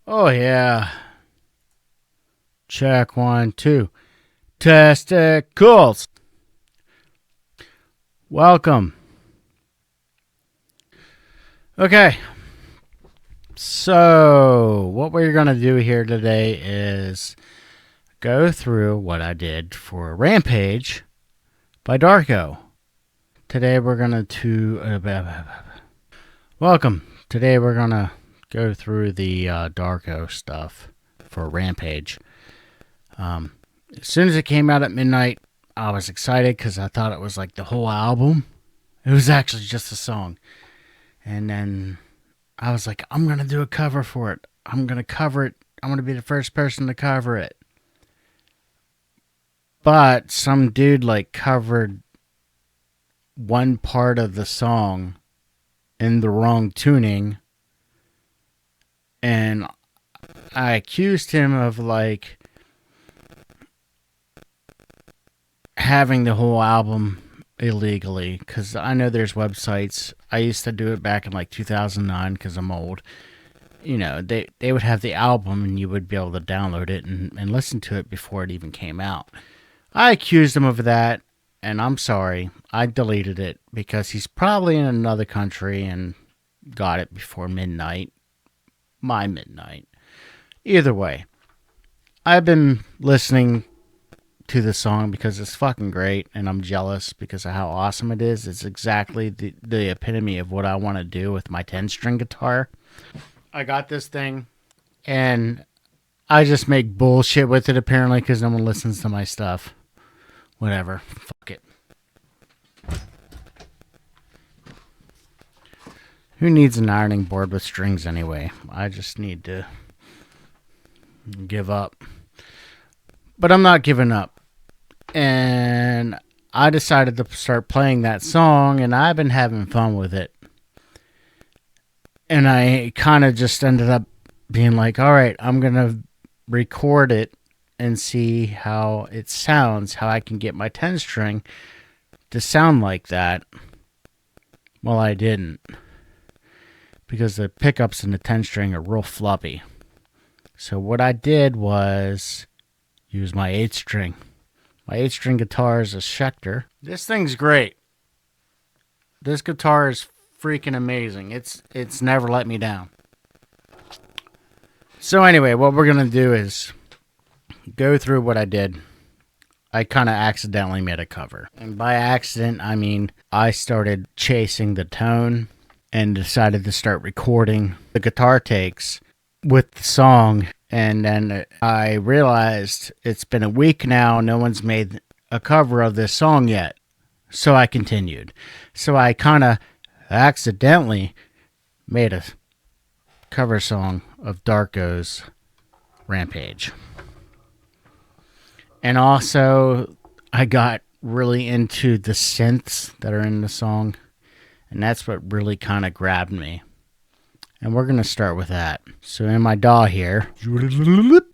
Oh, yeah. Check one, two. Testicles. Welcome. Okay. So, what we're going to do here today is go through what I did for Rampage by Darko. Today we're going to. Welcome. Today we're going to go through the Darko stuff for Rampage. As soon as it came out at midnight, I was excited because I thought it was like the whole album. It was actually just a song. And then I was like, I'm going to do a cover for it. I'm going to cover it. I'm going to be the first person to cover it. But some dude covered one part of the song in the wrong tuning. And I accused him of having the whole album illegally, because I know there's websites. I used to do it back in 2009 because I'm old. You know, they would have the album and you would be able to download it and listen to it before it even came out. I accused him of that, and I'm sorry. I deleted it because he's probably in another country and got it before midnight. My midnight. Either way, I've been listening to the song because it's fucking great, and I'm jealous because of how awesome it is. It's exactly the epitome of what I want to do with my 10-string guitar. I got this thing, and I just make bullshit with it apparently because no one listens to my stuff. Whatever. Fuck it. Who needs an ironing board with strings anyway? I just need to give up. But I'm not giving up. And I decided to start playing that song, and I've been having fun with it. And I kind of just ended up being like, all right, I'm going to record it and see how it sounds, how I can get my 10-string to sound like that. Well, I didn't. Because the pickups in the 10-string are real floppy. So what I did was use my 8-string. My 8-string guitar is a Schecter. This thing's great. This guitar is freaking amazing. It's never let me down. So anyway, what we're going to do is go through what I did. I kind of accidentally made a cover. And by accident, I mean I started chasing the tone and decided to start recording the guitar takes with the song. And then I realized it's been a week now, no one's made a cover of this song yet. So I continued. So I kind of accidentally made a cover song of Darko's Rampage. And also, I got really into the synths that are in the song. And that's what really kind of grabbed me. And we're going to start with that. So in my DAW here,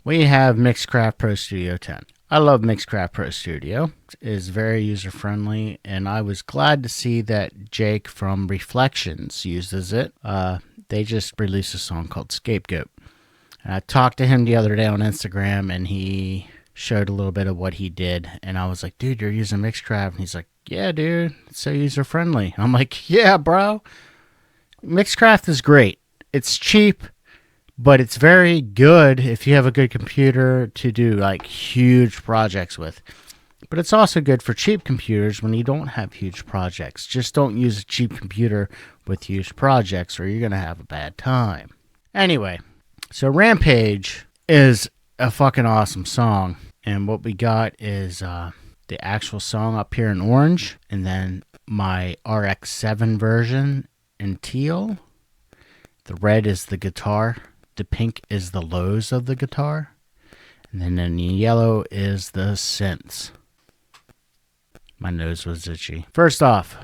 we have Mixcraft Pro Studio 10. I love Mixcraft Pro Studio. It is very user-friendly, and I was glad to see that Jake from Reflections uses it. They just released a song called Scapegoat. And I talked to him the other day on Instagram, and he showed a little bit of what he did. And I was like, dude, you're using Mixcraft? And he's like, yeah, dude, it's so user-friendly. I'm like, yeah, bro. Mixcraft is great. It's cheap, but it's very good if you have a good computer to do huge projects with. But it's also good for cheap computers when you don't have huge projects. Just don't use a cheap computer with huge projects or you're going to have a bad time. Anyway, so Rampage is a fucking awesome song. And what we got is the actual song up here in orange, and then my RX-7 version in teal. The red is the guitar. The pink is the lows of the guitar. And then in the yellow is the synths. My nose was itchy. First off,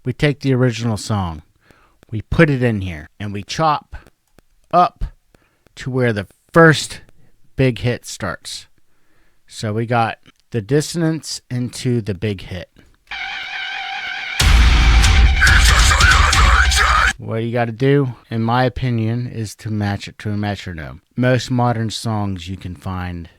we take the original song. We put it in here. And we chop up to where the first big hit starts. So we got the dissonance into the big hit. What you got to do, in my opinion, is to match it to a metronome. Most modern songs you can find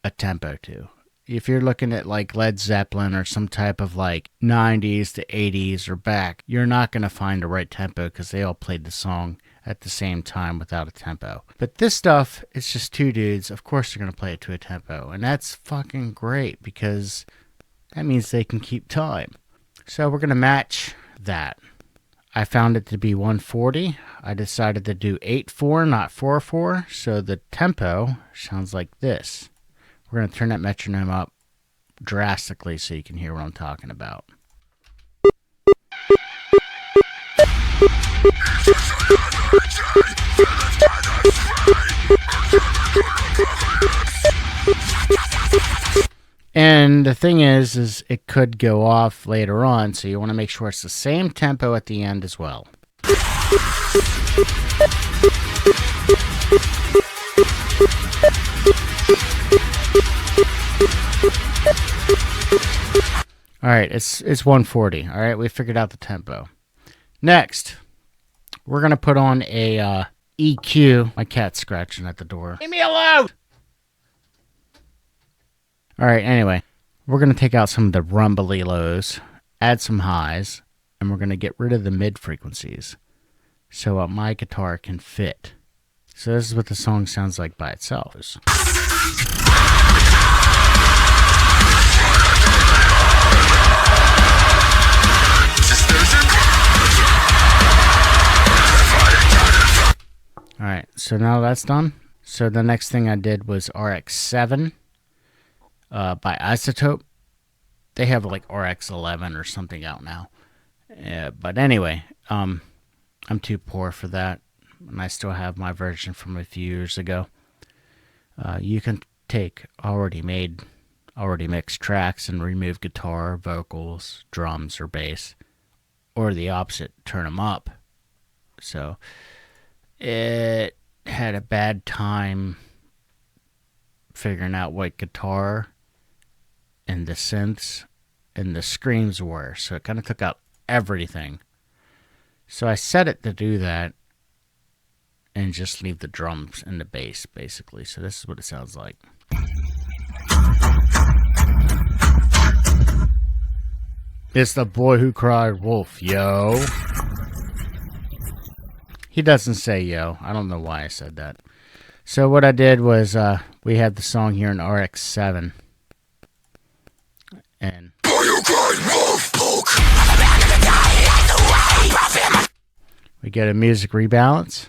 a tempo to. If you're looking at like Led Zeppelin or some type of like 90s to 80s or back, you're not going to find the right tempo because they all played the song at the same time without a tempo. But this stuff, it's just two dudes. Of course they're going to play it to a tempo. And that's fucking great because that means they can keep time. So we're going to match that. I found it to be 140. I decided to do 8/4, not 4/4. So the tempo sounds like this. We're going to turn that metronome up drastically so you can hear what I'm talking about. And the thing is it could go off later on, so you want to make sure it's the same tempo at the end as well. Alright, it's 140. Alright, we figured out the tempo. Next, we're going to put on a EQ. My cat's scratching at the door. Leave me alone! Alright, anyway, we're going to take out some of the rumbly lows, add some highs, and we're going to get rid of the mid frequencies so my guitar can fit. So this is what the song sounds like by itself. Alright, so now that's done. So the next thing I did was RX-7 by Isotope. They have like RX-11 or something out now. But anyway, I'm too poor for that. And I still have my version from a few years ago. You can take already mixed tracks and remove guitar, vocals, drums, or bass. Or the opposite, turn them up. So it had a bad time figuring out what guitar and the synths and the screams were. So it kind of took out everything. So I set it to do that and just leave the drums and the bass, basically. So this is what it sounds like. It's the boy who cried wolf, yo. He doesn't say yo. I don't know why I said that. So what I did was we had the song here in RX-7. And we get a music rebalance.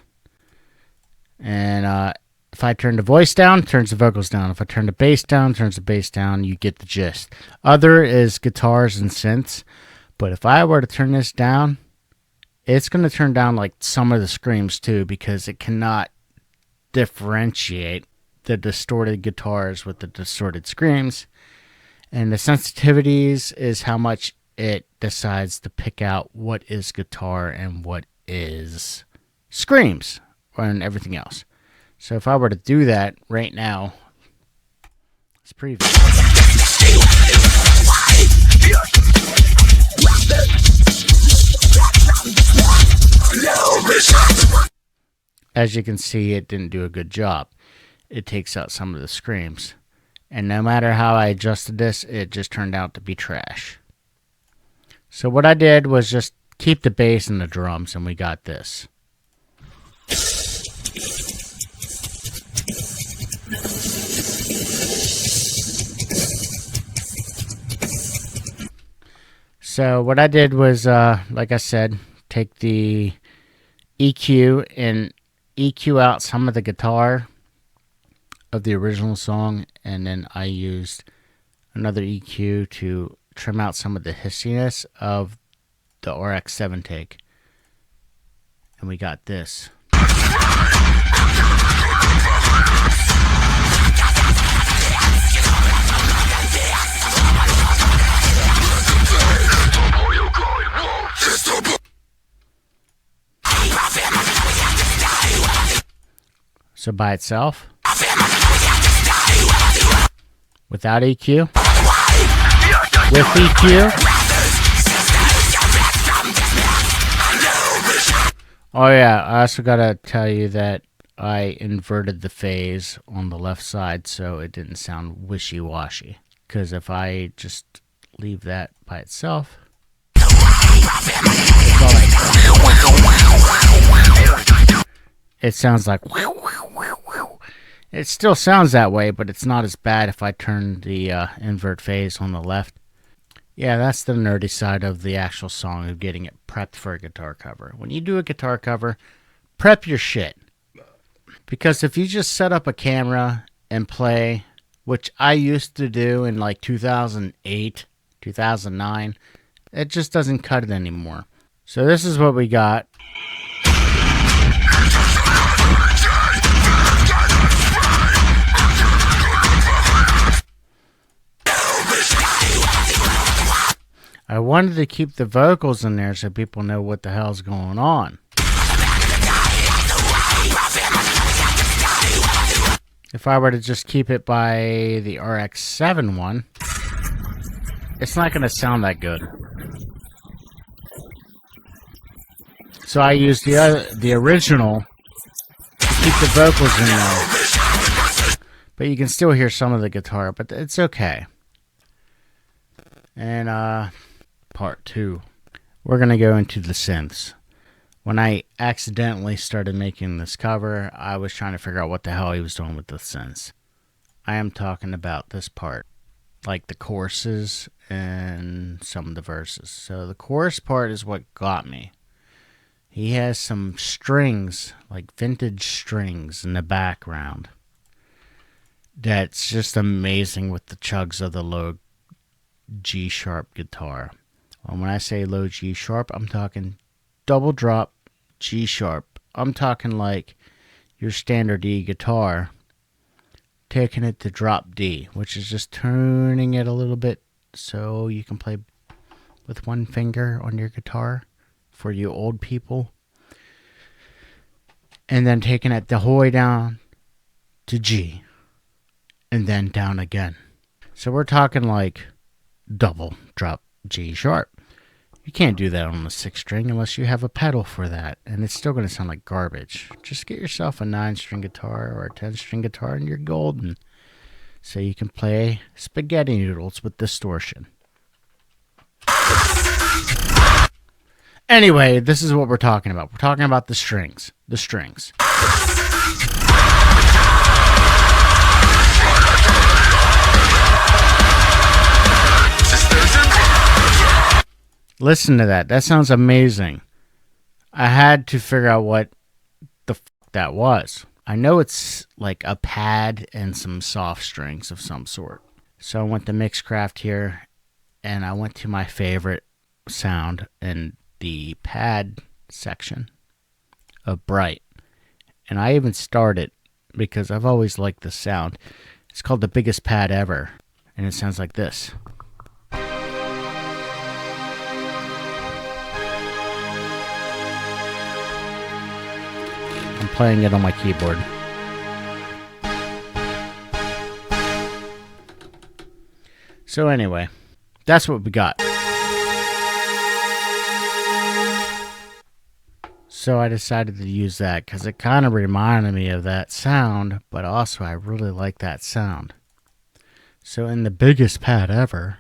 And if I turn the voice down, it turns the vocals down. If I turn the bass down, it turns the bass down. You get the gist. Other is guitars and synths. But if I were to turn this down, it's going to turn down like some of the screams too, because it cannot differentiate the distorted guitars with the distorted screams. And the sensitivities is how much it decides to pick out what is guitar and what is screams and everything else. So if I were to do that right now, it's pretty. As you can see, it didn't do a good job. It takes out some of the screams. And no matter how I adjusted this, it just turned out to be trash. So what I did was just keep the bass and the drums, and we got this. So what I did was, like I said, take the EQ and EQ out some of the guitar of the original song, and then I used another EQ to trim out some of the hissiness of the RX-7 take. And we got this. So by itself, without EQ, with EQ, Oh yeah, I also gotta tell you that I inverted the phase on the left side so it didn't sound wishy-washy. Because if I just leave that by itself, it sounds like it still sounds that way, but it's not as bad if I turn the invert phase on the left. Yeah, that's the nerdy side of the actual song, of getting it prepped for a guitar cover. When you do a guitar cover, prep your shit. Because if you just set up a camera and play, which I used to do in like 2008, 2009, it just doesn't cut it anymore. So this is what we got. I wanted to keep the vocals in there so people know what the hell's going on. If I were to just keep it by the RX-7 one, it's not going to sound that good. So I used the original to keep the vocals in there. But you can still hear some of the guitar, but it's okay. And part 2, we're going to go into the synths. When I accidentally started making this cover, I was trying to figure out what the hell he was doing with the synths. I am talking about this part, like the choruses and some of the verses. So the chorus part is what got me. He has some strings, like vintage strings in the background. That's just amazing with the chugs of the low G sharp guitar. And when I say low G sharp, I'm talking double drop G sharp. I'm talking like your standard E guitar, taking it to drop D, which is just turning it a little bit so you can play with one finger on your guitar for you old people. And then taking it the whole way down to G and then down again. So we're talking like double drop G sharp. You can't do that on the 6 string unless you have a pedal for that, and it's still going to sound like garbage. Just get yourself a 9 string guitar or a 10 string guitar and you're golden. So you can play spaghetti noodles with distortion. Anyway, this is what we're talking about. We're talking about the strings. The strings. Listen to that. That sounds amazing. I had to figure out what the fuck that was. I know it's like a pad and some soft strings of some sort. So I went to Mixcraft here, and I went to my favorite sound in the pad section of Bright. And I even started because I've always liked the sound. It's called the biggest pad ever, and it sounds like this. I'm playing it on my keyboard. So anyway, that's what we got. So I decided to use that because it kind of reminded me of that sound, but also I really like that sound. So in the biggest pad ever,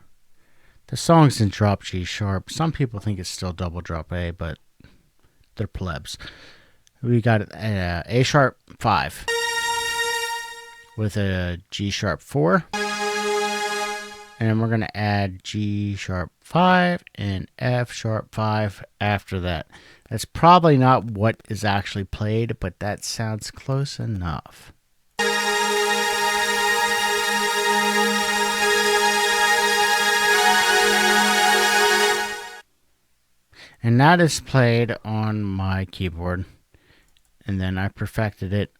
the song's in drop G sharp. Some people think it's still double drop A, but they're plebs. We got A sharp 5 with a G sharp 4. And we're going to add G sharp 5 and F sharp 5 after that. That's probably not what is actually played, but that sounds close enough. And that is played on my keyboard. And then I perfected it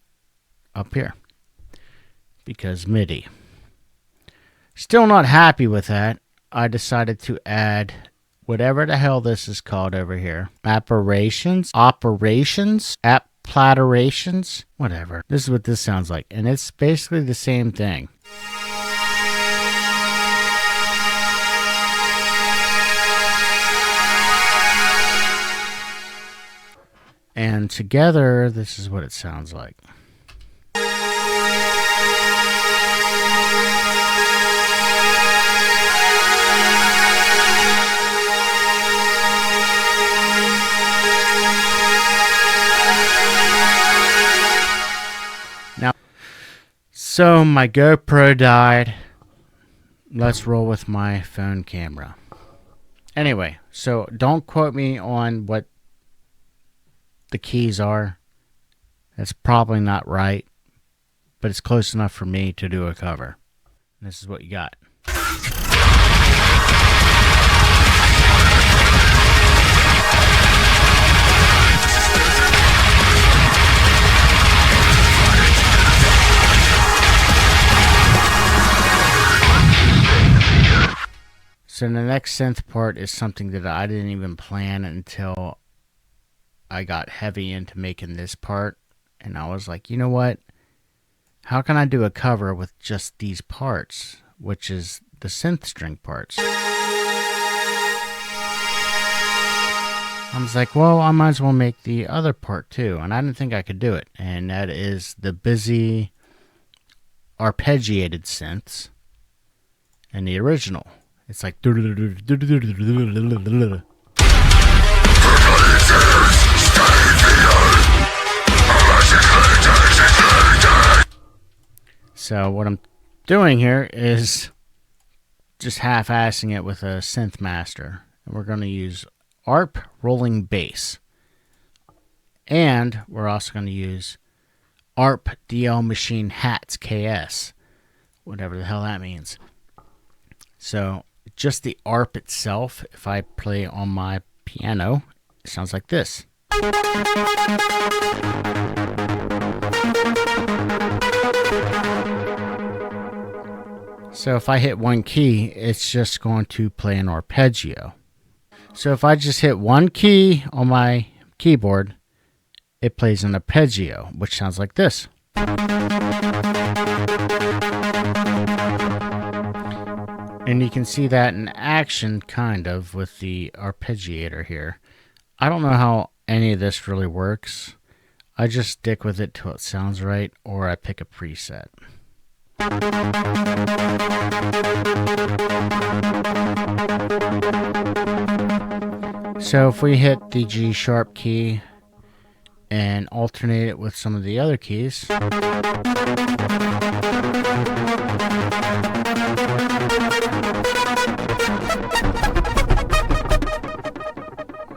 up here because MIDI. Still not happy with that. I decided to add whatever the hell this is called over here. Operations, whatever. This is what this sounds like. And it's basically the same thing. And together, this is what it sounds like. Now, so my GoPro died. Let's roll with my phone camera. Anyway, so don't quote me on what the keys are. That's probably not right, but it's close enough for me to do a cover. And this is what you got. So the next synth part is something that I didn't even plan until I got heavy into making this part. And I was like, you know what? How can I do a cover with just these parts, which is the synth string parts? I was like, well, I might as well make the other part too. And I didn't think I could do it. And that is the busy arpeggiated synths and the original. It's like so what I'm doing here is just half-assing it with a synth master. And we're going to use ARP rolling bass. And we're also going to use ARP DL machine hats KS. Whatever the hell that means. So just the ARP itself, if I play on my piano, it sounds like this. So if I hit one key, it's just going to play an arpeggio. So if I just hit one key on my keyboard, it plays an arpeggio, which sounds like this. And you can see that in action, kind of, with the arpeggiator here. I don't know how any of this really works. I just stick with it till it sounds right, or I pick a preset. So if we hit the G sharp key and alternate it with some of the other keys,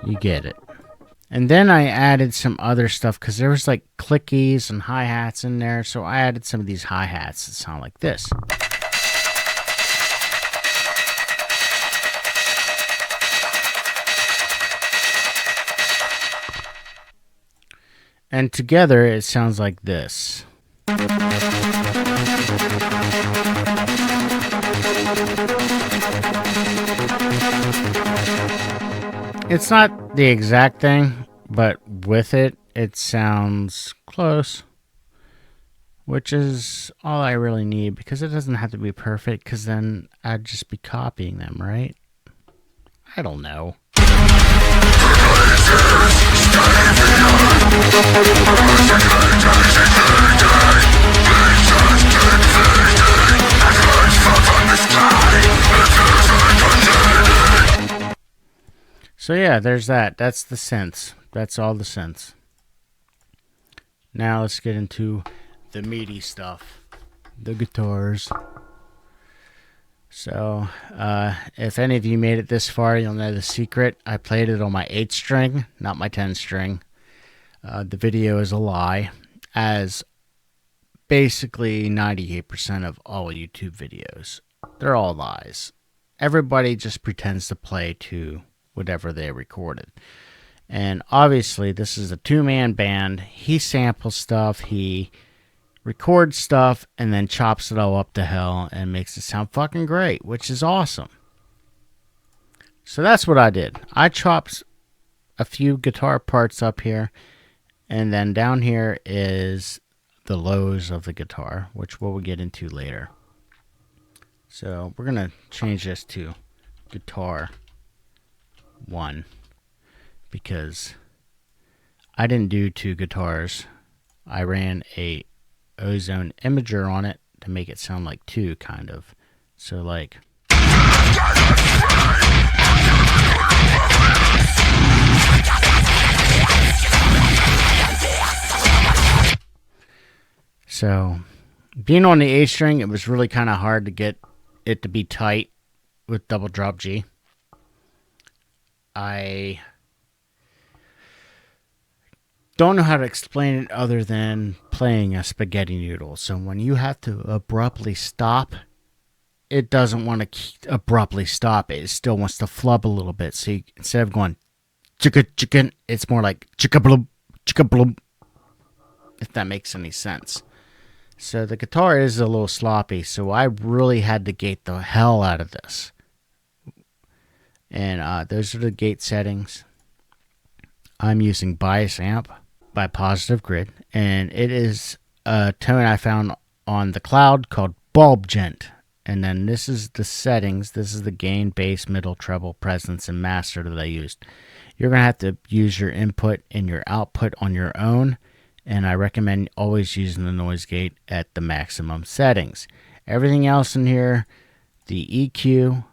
you get it. And then I added some other stuff because there was like clickies and hi-hats in there. So I added some of these hi-hats that sound like this. And together it sounds like this. It's not the exact thing, but with it, it sounds close. Which is all I really need, because it doesn't have to be perfect, because then I'd just be copying them, right? I don't know. So yeah, there's that. That's the synths. That's all the synths. Now let's get into the meaty stuff. The guitars. So, if any of you made it this far, you'll know the secret. I played it on my 8 string, not my 10 string. The video is a lie, as basically 98% of all YouTube videos. They're all lies. Everybody just pretends to play to whatever they recorded. And obviously, this is a 2-man band. He samples stuff, he records stuff, and then chops it all up to hell and makes it sound fucking great, which is awesome. So that's what I did. I chopped a few guitar parts up here, and then down here is the lows of the guitar, which we'll get into later. So we're going to change this to guitar 1, because I didn't do two guitars. I ran a ozone imager on it to make it sound like two, kind of. So like, so being on the A string, it was really kind of hard to get it to be tight with double drop G. I don't know how to explain it other than playing a spaghetti noodle. So when you have to abruptly stop, it doesn't want to abruptly stop. It still wants to flub a little bit. So instead of going chicka chicken, it's more like chicka bloop, chicka bloop, if that makes any sense. So the guitar is a little sloppy, so I really had to gate the hell out of this. And those are the gate settings. I'm using Bias Amp by Positive Grid, and it is a tone I found on the cloud called Bulb Gent. And then this is the settings. This is the gain, bass, middle, treble, presence, and master that I used. You're going to have to use your input and your output on your own, and I recommend always using the noise gate at the maximum settings. Everything else in here, the EQ,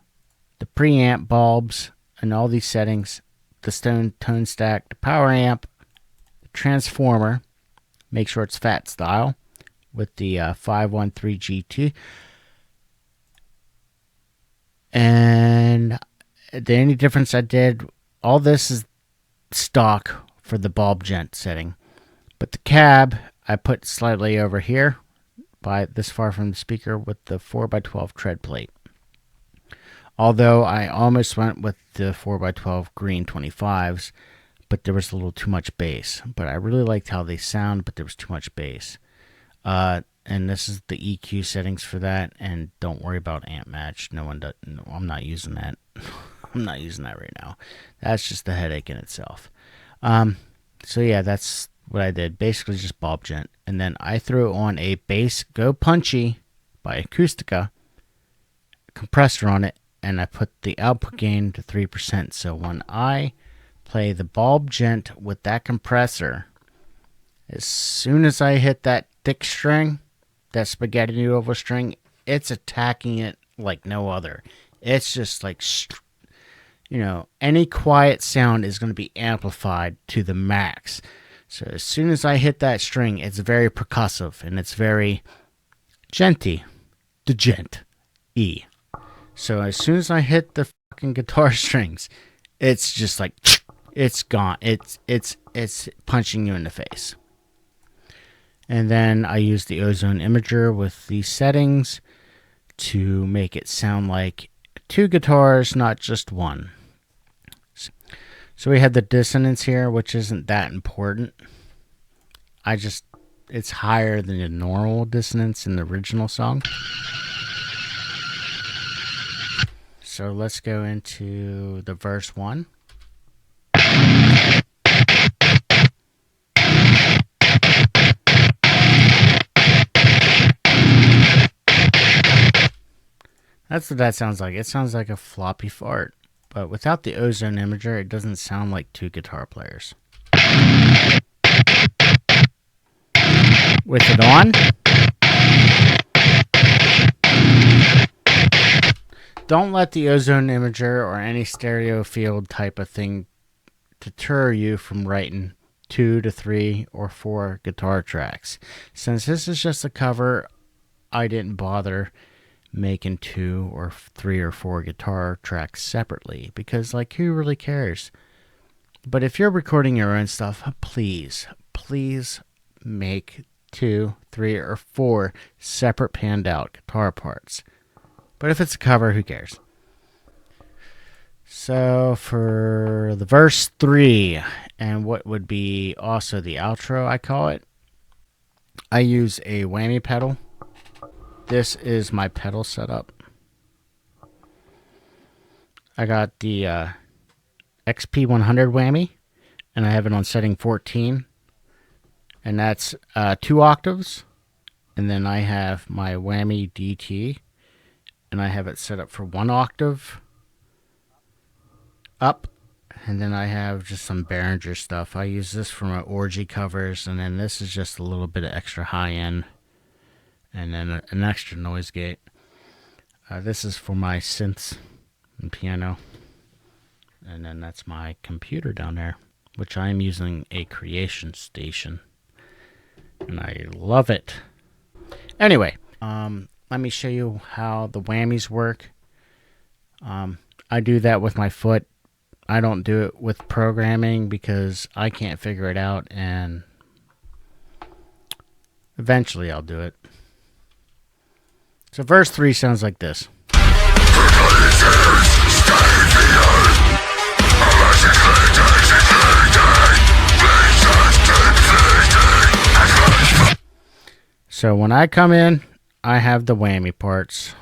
the preamp bulbs, and all these settings, the tone stack, the power amp, the transformer, make sure it's fat style with the 513 GT. And the only difference I did, all this is stock for the bulb gent setting. But the cab, I put slightly over here, by this far from the speaker, with the 4x12 tread plate. Although I almost went with the 4x12 green 25s, but there was a little too much bass. But I really liked how they sound, but there was too much bass. And this is the EQ settings for that, and don't worry about amp match. No, I'm not using that. I'm not using that right now. That's just a headache in itself. So yeah, that's what I did. Basically just bulb gent. And then I threw on a bass Go Punchy by Acoustica compressor on it, and I put the output gain to 3%. So when I play the bulb gent with that compressor, as soon as I hit that thick string, that spaghetti noodle string, it's attacking it like no other. It's just like, any quiet sound is going to be amplified to the max. So as soon as I hit that string, it's very percussive and it's very genty. The gent. E. So as soon as I hit the fucking guitar strings, it's just like, it's gone. It's punching you in the face. And then I use the ozone imager with these settings to make it sound like two guitars, not just one. So we had the dissonance here, which isn't that important. It's higher than the normal dissonance in the original song. So let's go into the verse 1. That's what that sounds like. It sounds like a floppy fart. But without the ozone imager, it doesn't sound like two guitar players. With it on, don't let the ozone imager or any stereo field type of thing deter you from writing 2 to 3 or 4 guitar tracks. Since this is just a cover, I didn't bother making 2 or 3 or 4 guitar tracks separately, because who really cares? But if you're recording your own stuff, please make 2, 3, or 4 separate panned out guitar parts. But if it's a cover, who cares? So for the verse 3, and what would be also the outro, I call it, I use a whammy pedal. This is my pedal setup. I got the XP100 whammy, and I have it on setting 14, and that's 2 octaves. And then I have my whammy DT, and I have it set up for 1 octave up, And then I have just some Behringer stuff. I use this for my orgy covers, and then this is just a little bit of extra high end, and then an extra noise gate. This is for my synths and piano. And then that's my computer down there, which I am using a Creation Station. And I love it. Anyway, let me show you how the whammies work. I do that with my foot. I don't do it with programming because I can't figure it out, and eventually I'll do it. So verse 3 sounds like this. So when I come in, I have the whammy parts.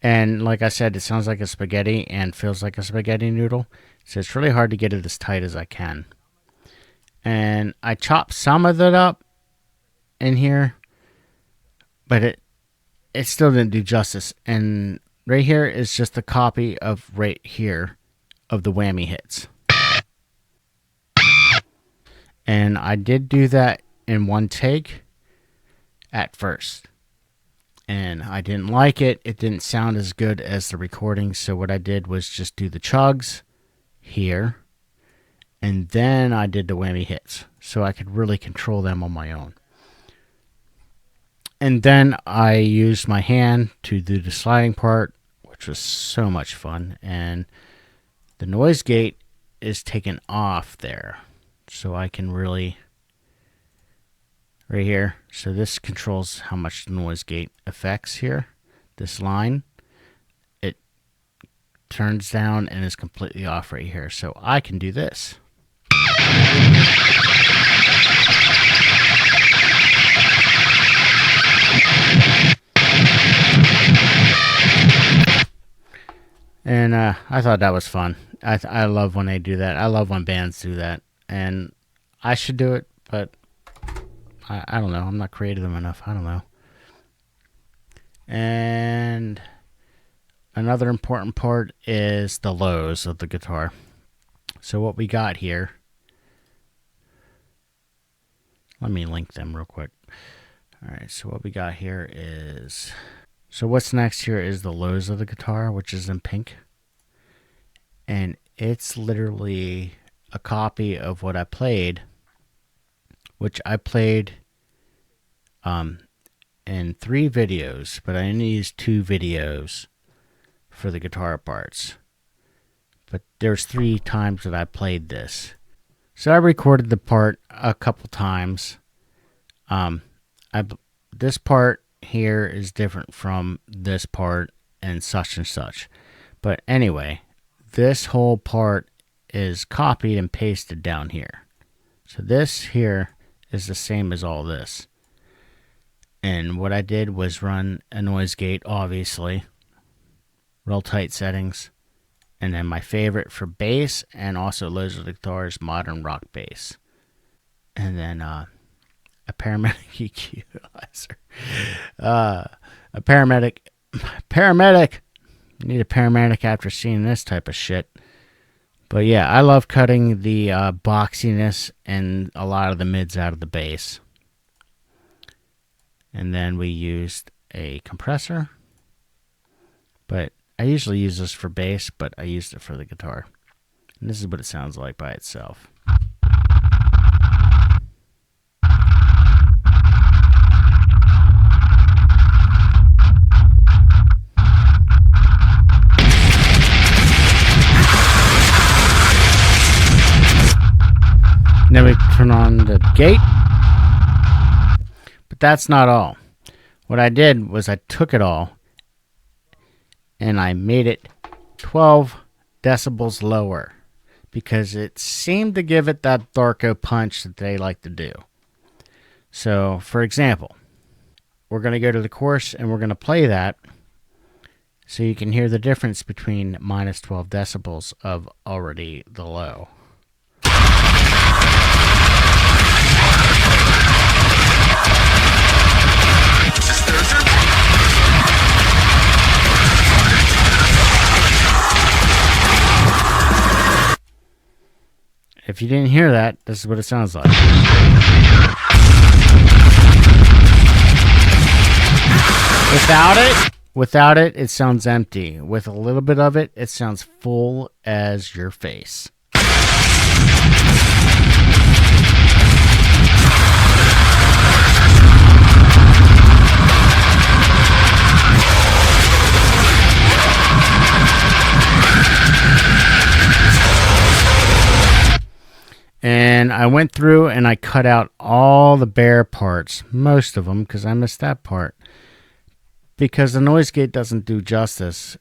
And like I said, it sounds like a spaghetti and feels like a spaghetti noodle. So it's really hard to get it as tight as I can. And I chopped some of it up in here, but it still didn't do justice. And right here is just a copy of right here of the whammy hits. And I did do that in one take at first. And I didn't like it. It didn't sound as good as the recording. So what I did was just do the chugs here. And then I did the whammy hits. So I could really control them on my own. And then I used my hand to do the sliding part, which was so much fun. And the noise gate is taken off there. So I can really... right here. So this controls how much the noise gate affects here. This line, it turns down and is completely off right here. So I can do this. And I thought that was fun. I love when they do that. I love when bands do that. And I should do it, but I don't know. I'm not creative enough. I don't know. And another important part is the lows of the guitar. So what we got here, let me link them real quick. All right, so what we got here is, so what's next here is the lows of the guitar, which is in pink. And it's literally a copy of what I played, which I played in 3 videos, but I only used 2 videos for the guitar parts. But there's 3 times that I played this. So I recorded the part a couple times. This part here is different from this part and such. But anyway, this whole part is copied and pasted down here. So this here is the same as all this. And what I did was run a noise gate, obviously, real tight settings, and then my favorite for bass and also lows of the guitar is modern rock bass, and then a paramedic EQ equalizer. A paramedic. You need a paramedic after seeing this type of shit. But yeah, I love cutting the boxiness and a lot of the mids out of the bass. And then we used a compressor. But I usually use this for bass, but I used it for the guitar. And this is what it sounds like by itself. Then we turn on the gate. But that's not all. What I did was I took it all and I made it 12 decibels lower because it seemed to give it that Darko punch that they like to do. So, for example, we're going to go to the chorus and we're going to play that so you can hear the difference between minus 12 decibels of already the low. If you didn't hear that, this is what it sounds like. Without it, it sounds empty. With a little bit of it, it sounds full as your face. And I went through and I cut out all the bare parts, most of them, because I missed that part. Because the noise gate doesn't do justice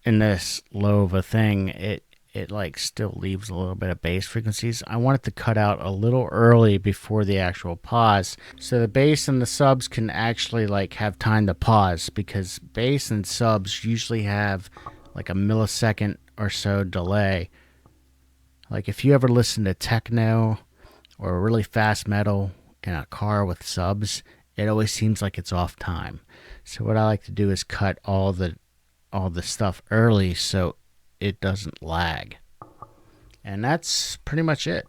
in this low of a thing. It like still leaves a little bit of bass frequencies. I wanted to cut out a little early before the actual pause, so the bass and the subs can actually like have time to pause, because bass and subs usually have like a millisecond or so delay. Like if you ever listen to techno or really fast metal in a car with subs, it always seems like it's off time. So what I like to do is cut all the stuff early so it doesn't lag. And that's pretty much it.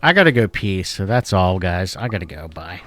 I gotta go pee, so that's all, guys. I gotta go. Bye.